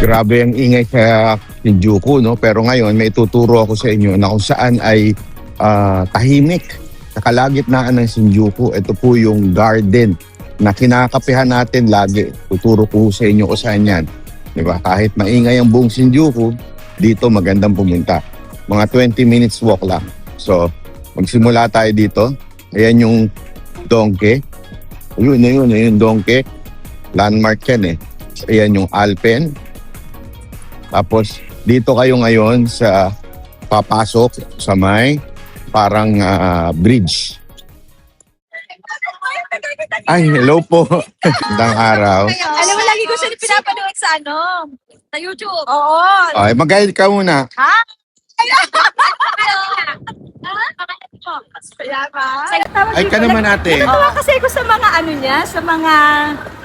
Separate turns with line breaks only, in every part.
Grabe ang ingay sa Shinjuku, no? Pero ngayon may tuturo ako sa inyo na kung saan ay tahimik. Sa kalagitnaan ng Shinjuku, ito po yung garden na kinakapihan natin lagi. Tuturo ko sa inyo kung saan yan. Diba? Kahit maingay ang buong Shinjuku, dito magandang pumunta. Mga 20 minutes walk lang. So, magsimula tayo dito. Ayan yung Donkey. Ayun, Donkey. Landmark yan eh. Ayan yung Alpen. Tapos, dito kayo ngayon sa papasok sa may parang bridge. Ay, hello po. Magandang araw.
Alam mo, lagi ko siya pinapanood sa sa YouTube. Oo.
Ay, mag-guide ka muna.
Ha? Kaya ba?
Ay, ka naman ate.
Natuwa kasi ako sa mga niya, sa mga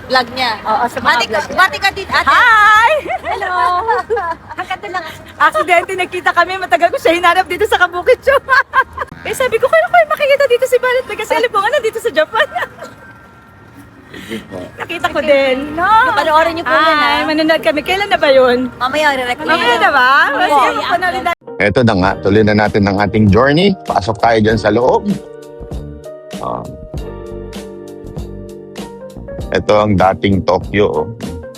vlog niya. Oo, sa mga vlog niya. Bati ka din, ate. Hi! Hello! Hanggang lang. Aksidente, nagkita kami. Matagal ko siya hinanap dito sa Kabukicho. Kaya sabi ko, kaya ko makikita dito si Balot. Kasi alam mo nga, nandito sa Japan. Nakita ko din. No?
Panoorin niyo po yan, ha?
Ay, manonood kami. Kailan na ba yun?
Mamaya, re-recommend.
Mamaya na ba? Sige, mapanood na.
Eto na nga, tuloy na natin ang ating journey. Pasok tayo dyan sa loob. Ito ang dating Tokyo. Oh.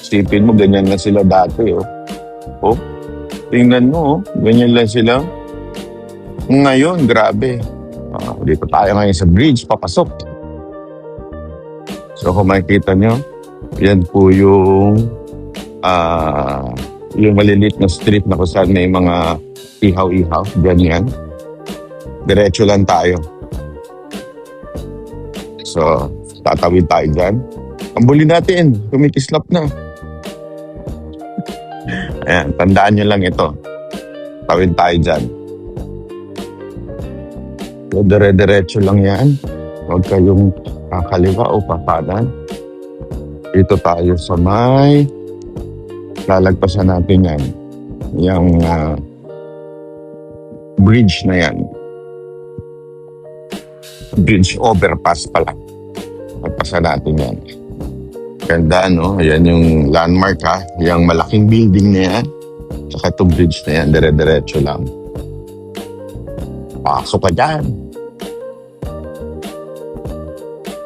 Sipin mo, ganyan na sila dati. Oh, tingnan mo, ganyan lang sila. Ngayon, grabe. Dito tayo ngayon sa bridge, papasok. So kung makikita nyo, yan po yung maliliit na street na kung saan may mga ihaw-ihaw, ganyan. Diretso lang tayo. So, tatawid tayo dyan. Ang buli natin, kumikislap na. Ayan, tandaan nyo lang ito. Tawid tayo dyan. So, dire-diretso lang yan. Huwag kayong kakaliwa o papanan. Dito tayo sa may lalagpasan natin yan. Yung bridge na yan. Bridge overpass pala. Pagpasan natin yan. Ganda, no? Ayan yung landmark, ha? Yung malaking building na yan. Saka itong bridge na yan. Dire-diretso lang. Pasok ka dyan.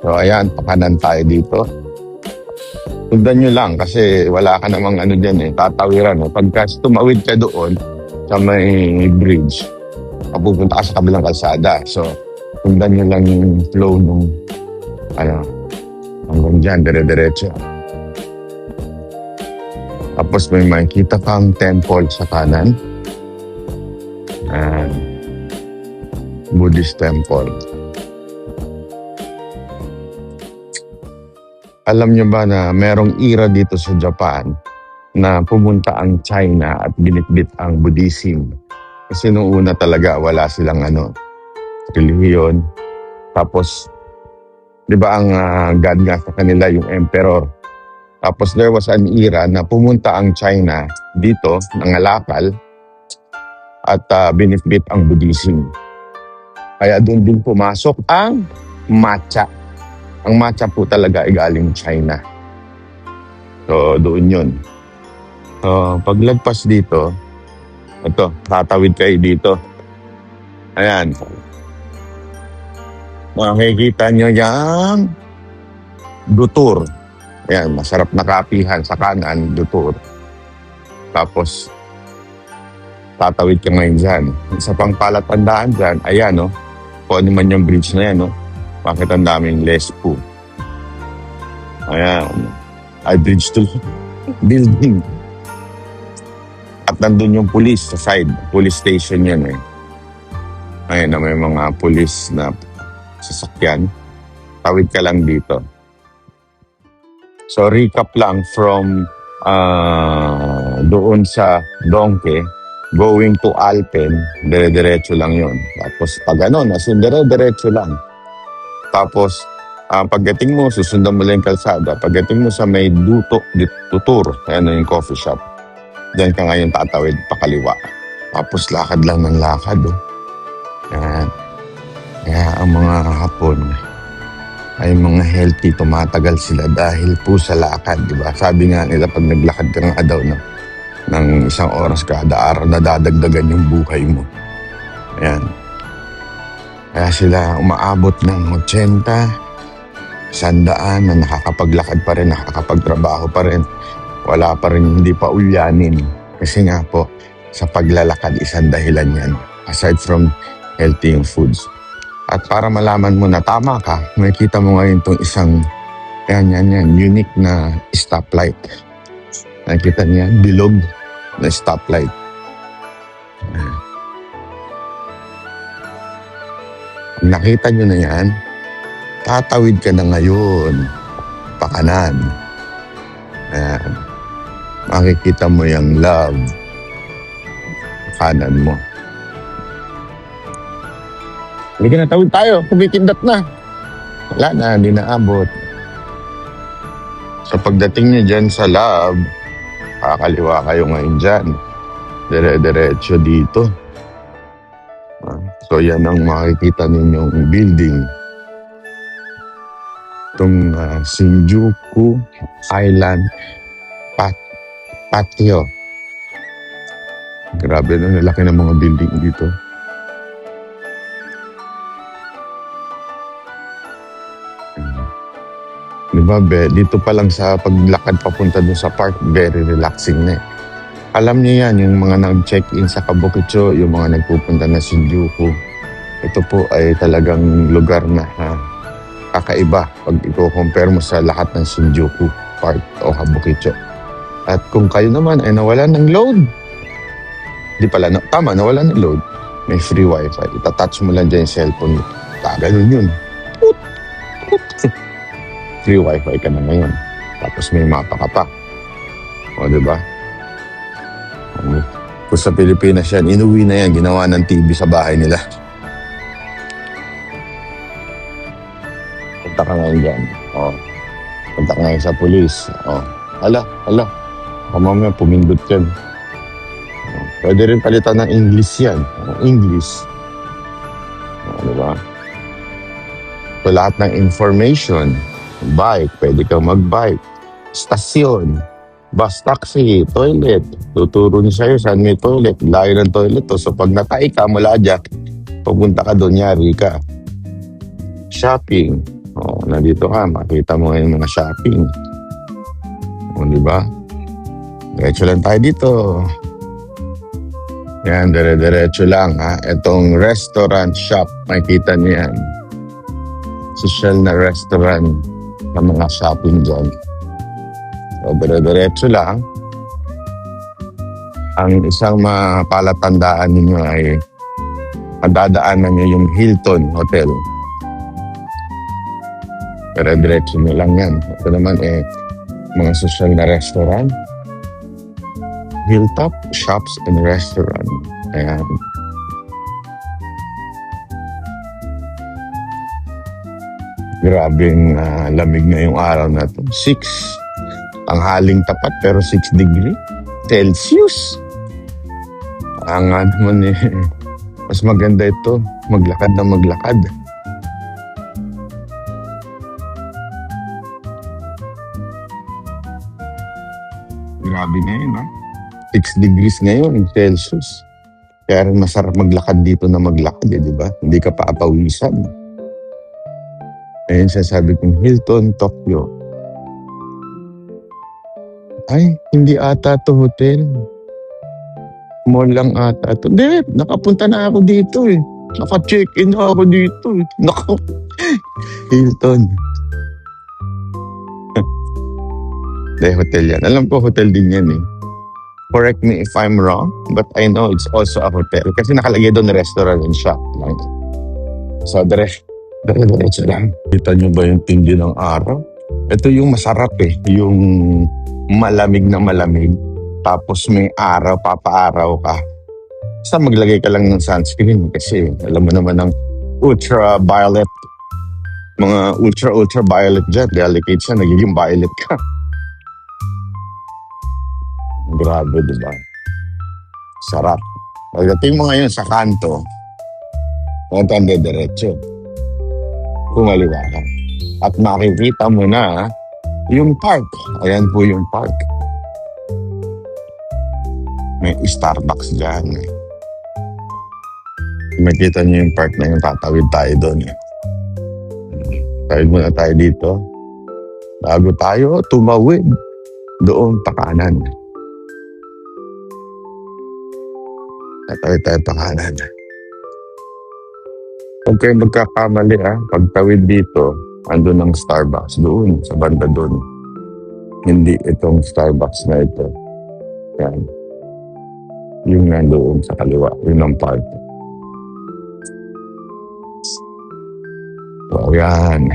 So, ayan. Pakanan tayo dito. Sundan nyo lang kasi wala ka namang dyan eh. Tatawiran, no? Pagka tumawid ka doon sa may bridge, mapupunta ka sa kabilang kalsada. So, sundan nyo lang yung flow nung hanggang dyan, dire-diretso. Tapos may makikita kang temple sa kanan. Buddhist temple. Alam nyo ba na merong era dito sa Japan na pumunta ang China at binitbit ang Buddhism? Kasi noong una talaga wala silang relihiyon. Tapos, di ba ang God nga sa kanila yung emperor. Tapos there was an era na pumunta ang China dito, nangalakal, at binitbit ang Buddhism. Kaya doon din pumasok ang matcha. Ang matcha po talaga ay galing China. So, doon yun. So, paglagpas dito, ito, tatawid kayo dito. Ayan. Makikita nyo yung dutur. Ayan, masarap na kapihan sa kanan, dutur. Tapos, tatawid ka ngayon dyan. Isa pang palatandaan dyan, ayan, no? Kung ano man yung bridge na yan, no? Bakit ang daming lespo? Ayan. Ay, bridge to building. At nandun yung police sa side. Police station yan eh. Ayan na may mga police na sasakyan. Tawid ka lang dito. So, recap lang from doon sa Donkey, going to Alpen, dire-diretso lang yon. Tapos pag as in dire-diretso lang. Tapos, pagdating mo, susundan mo lang yung kalsada. Pagdating mo sa may tutur, ayan yung coffee shop. Diyan ka ngayon tatawid pakaliwa. Tapos lakad lang ng lakad. Ayan. Kaya ang mga Hapon ay mga healthy, tumatagal sila dahil po sa lakad, di ba? Sabi nga nila pag naglakad ka ng adaw na ng isang oras kada araw na dadagdagan yung buhay mo. Ayan. Kaya sila umaabot ng 80, 100 na nakakapaglakad pa rin, nakakapagtrabaho pa rin. Wala pa rin, hindi pa ulyanin. Kasi nga po, sa paglalakad, isang dahilan yan. Aside from healthy yung foods. At para malaman mo na tama ka, makikita mo ngayon itong isang, yan, unique na stoplight. Nakikita niya, bilog na stoplight. Kung nakita nyo na yan, tatawid ka na ngayon, pakanan. Ayan. Makikita mo yung love, kanan mo. Hindi ka natawid tayo, kumikindat na. Wala na, hindi naabot. So pagdating nyo dyan sa love, kakaliwa kayo ngayon dyan. Dire-diretso dito. So yan ang makikita ninyong building. Itong Shinjuku Island Patio. Grabe na, laki ng mga building dito. Diba, dito pa lang sa paglakad papunta dun sa park, very relaxing na eh. Alam niyo yan, yung mga nag-check-in sa Kabukicho, yung mga nagpupunta na Shinjuku. Ito po ay talagang lugar na kakaiba pag i-compare mo sa lahat ng Shinjuku Park o Kabukicho. At kung kayo naman ay nawalan ng load, nawalan ng load, may free wifi. Itatouch mo lang dyan yung cellphone mo. Ganun yun. Free wifi ka na ngayon. Tapos may mapa ka pa. O, diba? Kung sa Pilipinas yan, inuwi na yan, ginawa ng TV sa bahay nila. Punta ka ngayon dyan. O, punta ka ngayon sa pulis. O, hala. Mamaya pumindot yan. O, pwede rin palitan ng English yan. O, English. O, diba? So, lahat ng information, bike, pwede kang mag-bike. Stasyon, bus, taxi, toilet. Tuturo niyo sa'yo saan may toilet. Layo ng toilet to. So pag natay ka mula dyan, pupunta ka doon, yari ka. Shopping. O, nandito ka, makita mo ngayon mga shopping. O, diba? Diretso lang tayo dito. Yan, dire-diretso lang ha. Itong restaurant shop, makikita niyo yan. Social na restaurant na mga shopping dyan. So, dire-diretso lang. Ang isang mapalatandaan ninyo ay madadaanan nyo yung Hilton Hotel. Dire-diretso nyo lang yan. Ito naman mga social na restaurant. Hilltop Shops and Restaurant. Ayan. Grabing lamig na yung araw na to. 6. Ang haling tapat pero 6 degree Celsius. Ang naman mas maganda ito. Maglakad na maglakad. Grabe na yun, ha? 6 degrees ngayon, Celsius. Kaya rin masarap maglakad dito na maglakad, di ba? Hindi ka paapawisan. Ayun, sasabi kong Hilton, Tokyo. Ay, hindi ata to hotel. Mall lang ata to. Hindi, nakapunta na ako dito eh. Naka-check-in na ako dito eh. Hilton. Hindi, hotel yan. Alam ko, hotel din yan eh. Correct me if I'm wrong, but I know it's also a hotel. Kasi nakalagay doon restaurant and shop lang. So, diretso lang. Kita nyo ba yung tindi ng araw? Ito yung masarap eh. Yung malamig na malamig. Tapos may araw, papaaraw ka. Basta maglagay ka lang ng sunscreen kasi alam mo naman ng ultraviolet. Mga ultraviolet dyan. Delicate siya, nagiging violet ka. Grabe, diba? Sarap. Pagdating mo ngayon sa kanto, pumunta diretso. Kumaliwa ka. At makikita mo na yung park. Ayan po yung park. May Starbucks dyan. Makita niyo yung park na yung tatawid tayo doon. Tawid muna tayo dito. Bago tayo tumawid doon pa kanan. Tatawid tayo pa kanan. Huwag kayo magkakamali pagtawid dito, andun ang Starbucks doon, sa banda doon. Hindi itong Starbucks na ito. Yan. Yung nandoon sa kaliwa, yun ang park. So, yan.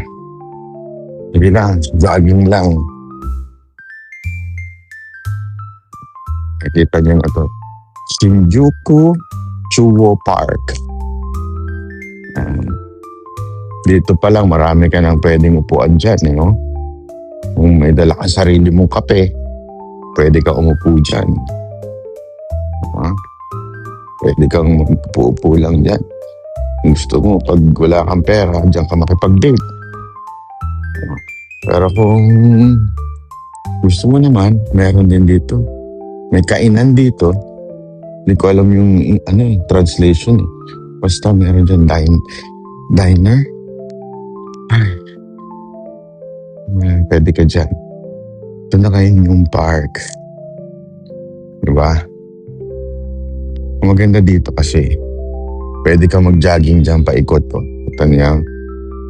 Sige lang, jogging lang. Nakita niyo na ito. Shinjuku Chuo Park. Dito pa lang, marami ka nang pwedeng upuan dyan, no? Kung may dala ka sarili mong kape, pwede ka umupo dyan. Pwede kang upo lang dyan. Gusto mo, pag wala kang pera, dyan ka makipag-date. Pero kung gusto mo naman, meron din dito. May kainan dito. Hindi ko alam yung translation. Basta meron dyan diner. Ay. Pwede ka dyan. Ito na kayo yung park. Diba? Maganda dito kasi pwede ka mag-jogging dyan paikot. Ito niya,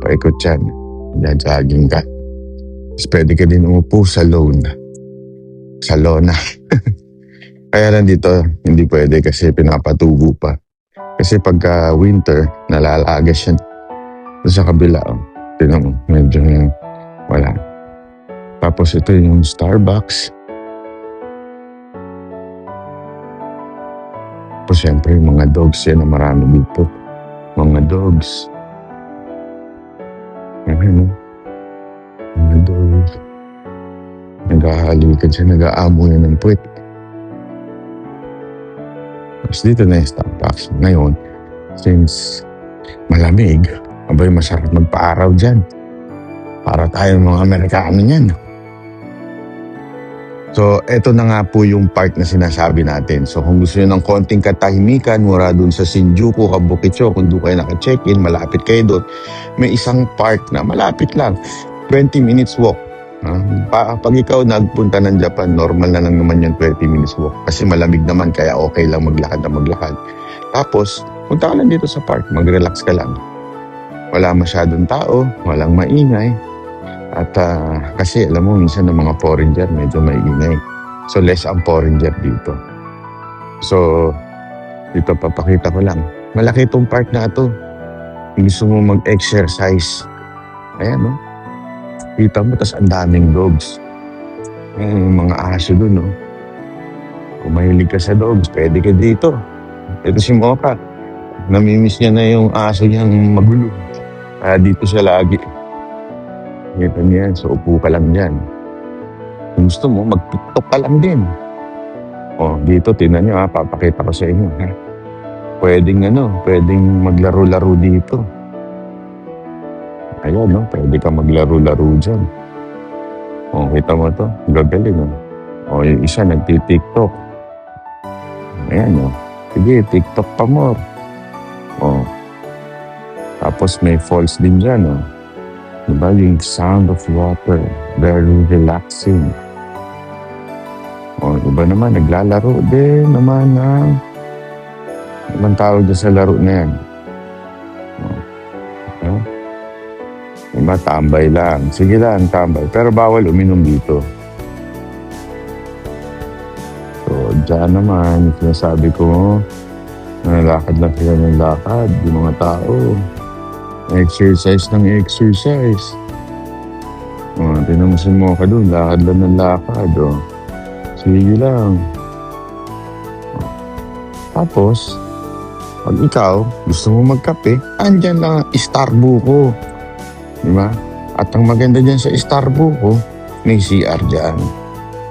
paikot dyan. Jogging ka. Tapos pwede ka din umupo sa lona. Kaya lang dito, hindi pwede kasi pinapatubo pa. Kasi pagka winter, nalalagas yan. Sa kabila, tignan mo, medyo wala. Tapos ito yung Starbucks. Tapos syempre yung mga dogs yan na marami dito. Mga dogs. Ayan, mga dogs. Nag-ahalikan siya, nag-aamo yan ng puwet. Tapos dito na yung Starbucks. Ngayon, since malamig, abay masarap magpa-araw dyan. Para tayong mga Amerikano yan. So, eto na nga po yung park na sinasabi natin. So, kung gusto nyo ng konting katahimikan, mura dun sa Shinjuku, Kabukicho, kung doon kayo naka-check-in, malapit kayo doon, may isang park na malapit lang. 20 minutes walk. Pag ikaw nagpunta ng Japan, normal na lang naman yung 20 minutes walk. Kasi malamig naman, kaya okay lang maglakad na maglakad. Tapos, punta ka lang dito sa park, mag-relax ka lang. Wala masyadong tao, walang maingay. At kasi alam mo, minsan ng mga foreigner medyo maingay. So less ang foreigner dito. So, dito papakita ko lang. Malaki itong park na ito. Gusto mo mag-exercise. Ayan, no? Kita mo, tas ang daming dogs. Mga aso dun, no? Kung mahilig ka sa dogs, pwede ka dito. Ito si Mocha. Namimiss niya na yung aso niyang magulo. Kaya dito siya lagi. Ito niyan, so upo ka lang dyan. Kung gusto mo, mag-tiktok ka lang din. Dito, tinan nyo papakita ko sa inyo. Pwedeng maglaro-laro dito. Ayan, no? Pwede ka maglaro-laro dyan. Kita mo to? Gagaling, no? Yung isa, nagti-tiktok. Ayan, no? Sige, tiktok pa more. Tapos may falls din dyan, no? Diba yung sound of water, very relaxing. Iba naman, naglalaro din naman ng ibang tawag dyan sa laro na yan. Diba, tambay lang. Sige lang, tambay. Pero bawal uminom dito. So, dyan naman, sinasabi ko, nalakad lang sila ng lakad, yung mga tao. Exercise ng exercise. Tinan mo si Mocha doon, lakad lang ng lakad. Sige lang. Tapos, pag ikaw gusto mo magkape, andyan lang ang Starbucks. Diba? At ang maganda dyan sa Starbucks, may CR dyan.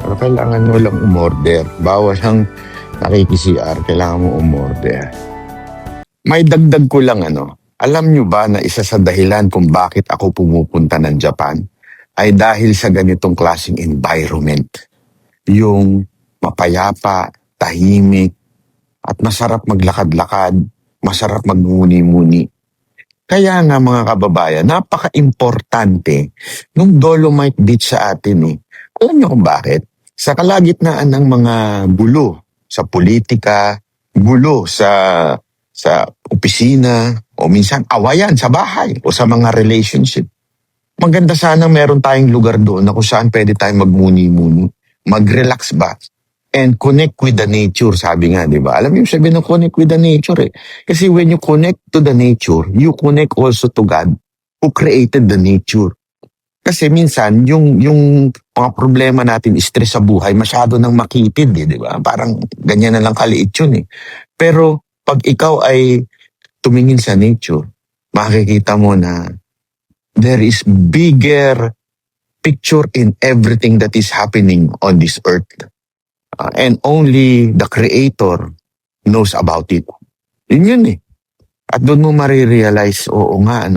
Pero kailangan mo lang umorder. Bawas ang nakiki-CR, kailangan mo umorder. May dagdag ko lang Alam nyo ba na isa sa dahilan kung bakit ako pumupunta ng Japan ay dahil sa ganitong klaseng environment. Yung mapayapa, tahimik, at masarap maglakad-lakad, masarap magmuni-muni. Kaya nga mga kababayan, napaka-importante nung Dolomite Beach sa atin eh. Alam niyo kung bakit? Sa kalagitnaan ng mga gulo sa politika, gulo sa opisina, o minsan awayan sa bahay o sa mga relationship. Maganda sana meron tayong lugar doon na kung saan pwede tayong magmuni-muni, mag-relax ba, and connect with the nature, sabi nga, di ba? Alam mo yung sabi ng connect with the nature eh. Kasi when you connect to the nature, you connect also to God who created the nature. Kasi minsan, yung mga problema natin, stress sa buhay, masyado nang makitid eh, di ba? Parang ganyan na lang kaliit yun eh. Pero pag ikaw ay tumingin sa nature, makikita mo na there is bigger picture in everything that is happening on this earth. And only the Creator knows about it. Yun eh. At doon mo marirealize, oo nga,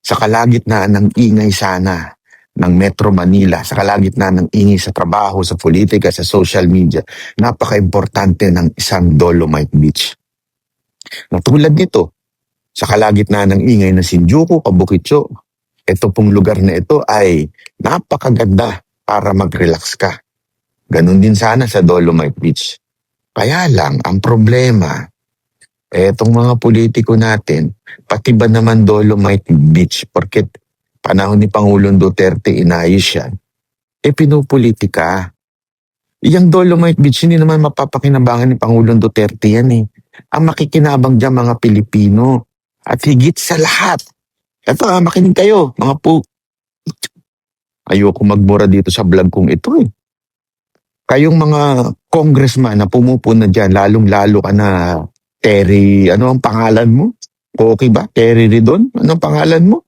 sa kalagitnaan ng ingay sana ng Metro Manila, sa kalagitnaan ng ingay sa trabaho, sa politika, sa social media, napaka-importante ng isang Dolomite Beach. Natulad nito, sa kalagitnaan ng ingay na Shinjuku, Kabukitcho, ito pong lugar na ito ay napakaganda para mag-relax ka. Ganon din sana sa Dolomite Beach. Kaya lang, ang problema, etong mga politiko natin, pati ba naman Dolomite Beach, porket panahon ni Pangulong Duterte inayos yan, pinupolitika. Yung Dolomite Beach, hindi naman mapapakinabangan ni Pangulong Duterte yan eh. Ang makikinabang dyan mga Pilipino. At higit sa lahat, eto makinig kayo, mga ayoko magmura dito sa vlog kong ito eh. Kayong mga congressman na pumupuna dyan, lalong-lalo ka na Terry, ano ang pangalan mo? Okay ba? Terry Ridon? Ano ang pangalan mo?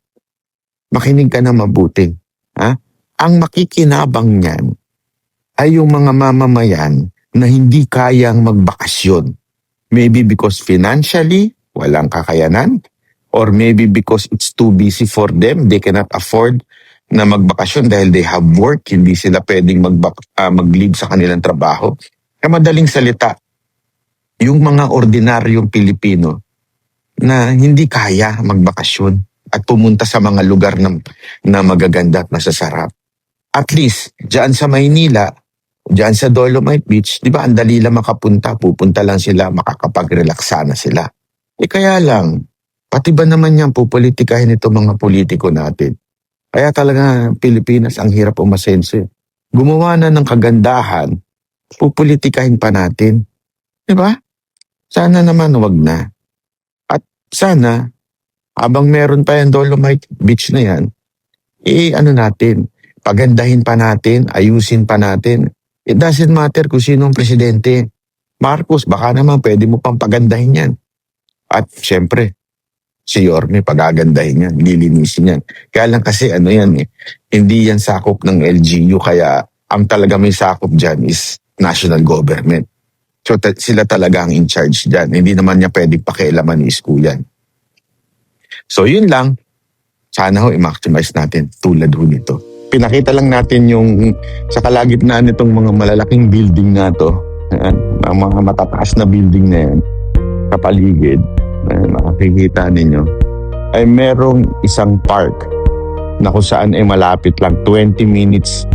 Makinig ka na mabuti. Ha? Ang makikinabang niyan ay yung mga mamamayan na hindi kayang magbakasyon. Maybe because financially, walang kakayanan, or maybe because it's too busy for them, they cannot afford na magbakasyon dahil they have work, hindi sila pwedeng mag-leave sa kanilang trabaho. Kaya madaling salita, yung mga ordinaryong Pilipino na hindi kaya magbakasyon at pumunta sa mga lugar na magaganda at masasarap. At least, dyan sa Maynila, dyan sa Dolomite Beach, di ba, ang dali lang makapunta, pupunta lang sila, makakapag-relax sana sila. Kaya lang, pati ba naman yan pupolitikahin ito mga politiko natin? Kaya talaga Pilipinas ang hirap umasenso. Gumawa na ng kagandahan, pupolitikahin pa natin. Di ba? Sana naman wag na. At sana, habang meron pa yung Dolomite Beach na yan, natin, pagandahin pa natin, ayusin pa natin. It doesn't matter kung sino ang presidente. Marcos, baka naman pwede mo pang pagandahin yan. At syempre, si Yorme, pagagandahin yan, lilinisin yan. Kaya lang kasi hindi yan sakop ng LGU, kaya ang talaga may sakop dyan is national government. So sila talaga ang in charge dyan. Hindi naman niya pwedeng pakialaman ni Isko yan. So yun lang, sana i-maximize natin tulad nito. Pinakita lang natin yung sa kalagitnaan nitong mga malalaking building na to, ang mga matataas na building na yan, sa paligid, makikita ninyo, ay merong isang park na kung saan ay malapit lang 20 minutes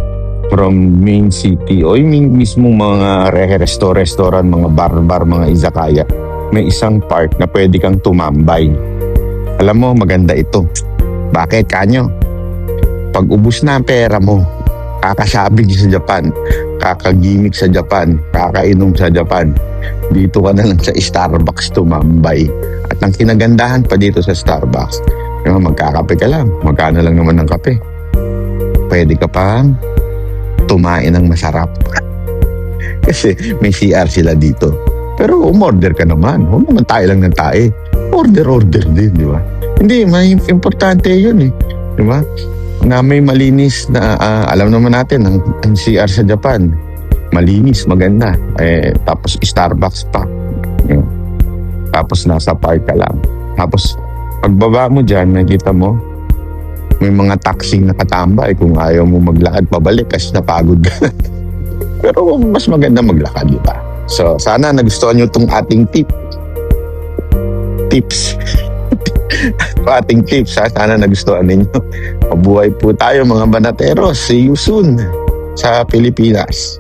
from main city o yung mismong mga restaurant, mga bar, mga izakaya. May isang park na pwede kang tumambay. Alam mo, maganda ito. Bakit, kanyo? Pag ubus na ang pera mo, kakasabig sa Japan, kakagimik sa Japan, kakainom sa Japan, dito ka na lang sa Starbucks tumambay. At ang kinagandahan pa dito sa Starbucks, magkakape ka lang, magkano lang naman ng kape. Pwede ka pang tumain ng masarap. Kasi may CR sila dito. Pero umorder ka naman. Huwag naman tayo lang ng tae. Order din, di ba? Hindi, may importante yun eh. Di ba? Na may malinis na, alam naman natin, ang CR sa Japan, malinis, maganda. Tapos Starbucks pa. Tapos nasa park ka lang. Tapos pagbaba mo dyan, nakita mo, may mga taxing nakatambay kung ayaw mo maglakad pabalik kasi napagod ka. Pero mas maganda maglakad, di ba? So, sana nagustuhan nyo itong ating tips. Ating tips, ha? Sana nagustuhan ninyo. Mabuhay po tayo mga banateros. See you soon sa Pilipinas.